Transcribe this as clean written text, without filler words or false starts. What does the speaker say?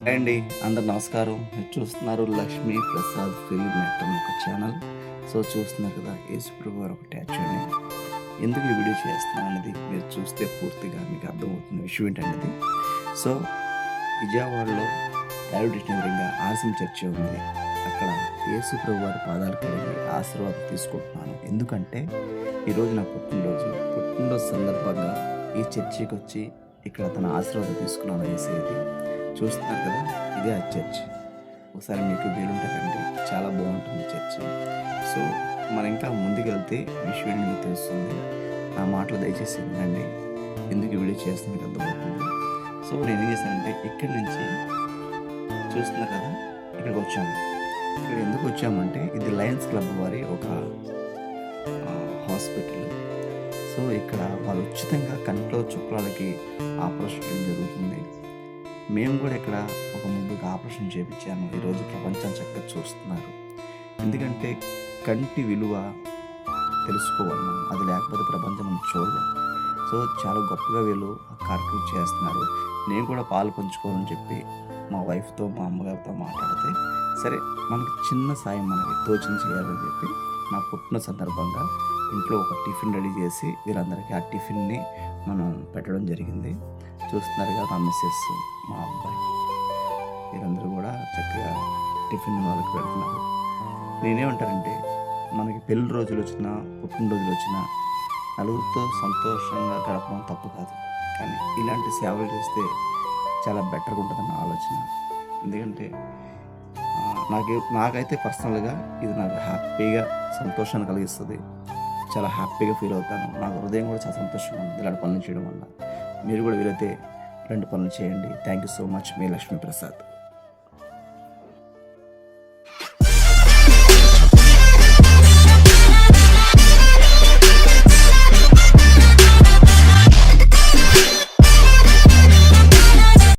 Hi అండి, అందరు నమస్కారం. మీరు చూస్తున్నారు లక్ష్మీ ప్రసాద్ ఫిల్మ్ యాక్టర్ ఒక ఛానల్. సో చూస్తున్నారు కదా, యేసుప్రభు వారు ఒక ట్యాచ్యూని ఎందుకు ఈ వీడియో చేస్తున్నాను అనేది మీరు చూస్తే పూర్తిగా మీకు అర్థమవుతున్న విషయం ఏంటనేది. సో విజయవాడలో రైల్వే ఎదురుగా ఆర్సిఎం చర్చి ఉంది. అక్కడ యేసుప్రభు వారి పాదాలు కడిగి ఆశీర్వాదం తీసుకుంటున్నాను. ఎందుకంటే ఈరోజు నా పుట్టినరోజు సందర్భంగా ఈ చర్చికి వచ్చి ఇక్కడ తన ఆశీర్వాదం తీసుకున్నాను. వేసేది చూస్తున్నారు కదా, ఇదే ఆ చర్చ్. ఒకసారి మీకు వీలుంటారండి, చాలా బాగుంటుంది చర్చ్. సో మనం ఇంకా ముందుకెళ్తే విషయం మీకు తెలుస్తుంది. నా మాటలు దయచేసి వినండి, ఎందుకు వీడియో చేస్తుంది మీకు అర్థమవుతుంది. సో నేను ఏం చేశానంటే ఇక్కడి నుంచి చూస్తున్నారు కదా, ఇక్కడికి వచ్చాము. ఇక్కడ ఎందుకు వచ్చామంటే ఇది లయన్స్ క్లబ్ వారి ఒక హాస్పిటల్. సో ఇక్కడ వాళ్ళు ఉచితంగా కంట్లో చుక్కలకి ఆపరేషన్ చేయడం జరుగుతుంది. మేము కూడా ఇక్కడ ఒక ముగ్గురికి ఆపరేషన్ చేయించాము. ఈరోజు ప్రపంచం చక్కగా చూస్తున్నారు. ఎందుకంటే కంటి విలువ తెలుసుకోవాలి మనం, అది లేకపోతే ప్రపంచం మనం చూడలేం. సో చాలా గొప్పగా వీళ్ళు ఆ కార్యక్రమం చేస్తున్నారు. నేను కూడా పాలు పంచుకోవాలని చెప్పి మా వైఫ్తో మా అమ్మగారితో మాట్లాడితే, సరే మనకి చిన్న సాయం మనకి తోచిన చేయాలని చెప్పి నా పుట్టిన సందర్భంగా ఇంట్లో ఒక టిఫిన్ రెడీ చేసి వీరందరికీ ఆ టిఫిన్ని మనం పెట్టడం జరిగింది. చూస్తున్నారు కదా, మా మిస్సెస్, మా అబ్బాయి, వీరందరూ కూడా చక్కగా టిఫిన్ వాళ్ళకి పెడుతున్నారు. నేనేమంటానంటే మనకి పెళ్లి రోజులు వచ్చినా పుట్టినరోజులు వచ్చినా నలుగురితో సంతోషంగా గడపడం తప్పు కాదు, కానీ ఇలాంటి సేవలు చేస్తే చాలా బెటర్గా ఉంటుందన్న ఆలోచన. ఎందుకంటే నాకైతే పర్సనల్గా ఇది నాకు హ్యాపీగా సంతోషాన్ని కలిగిస్తుంది. చాలా హ్యాపీగా ఫీల్ అవుతాను. నాకు హృదయం కూడా చాలా సంతోషంగా ఉంది ఇలాంటి పనులు చేయడం వల్ల. మీరు కూడా వీలైతే 2 పనులు చేయండి. Thank you so much. Me Lakshmi Prasad.